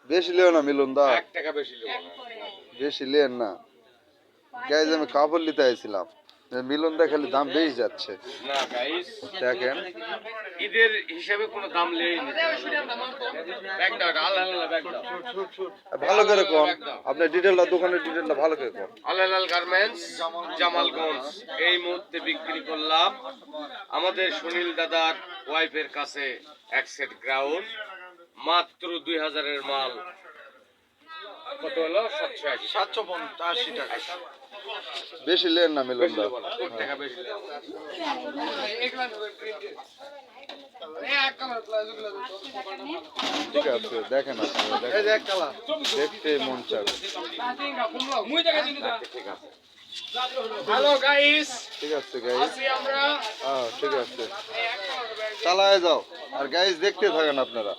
বেশি লিও না মিলন দা, 1 টাকা বেশি নেব না। বেশি লিয়েন না গাইজ। আমি কাপড় নিতে আইছিলাম, মিলন দা খালি দাম বেশি যাচ্ছে। না গাইস, দেখেন ঈদের হিসাবে কোনো দাম লেই নি। ব্যাগ দাও, আল্লাহ আল্লাহ ব্যাগ দাও। ভালো করে কোন, আপনার ডিটেলটা, দোকানের ডিটেলটা ভালো করে কোন। আলাল গার্মেন্টস, জামালগঞ্জ। এই মুহূর্তে বিক্রি করলাম আমাদের সুনীল দাদার ওয়াইফের কাছে এক সেট গ্রাউন্ড, মাত্র 2000 এর মাল। কত হলো? 780 টাকা। বেশি লেন না মিলন দা, 1 টাকা বেশি নেব। ঠিক আছে। দেখেন আপনারা, দেখেন দেখতে মন চাবে। ঠিক আছে। হ্যালো গাইস, ঠিক আছে গাইজ, আছি আমরা। ঠিক আছে, চালায় যাও। আর গাইজ দেখতে থাকেন আপনারা।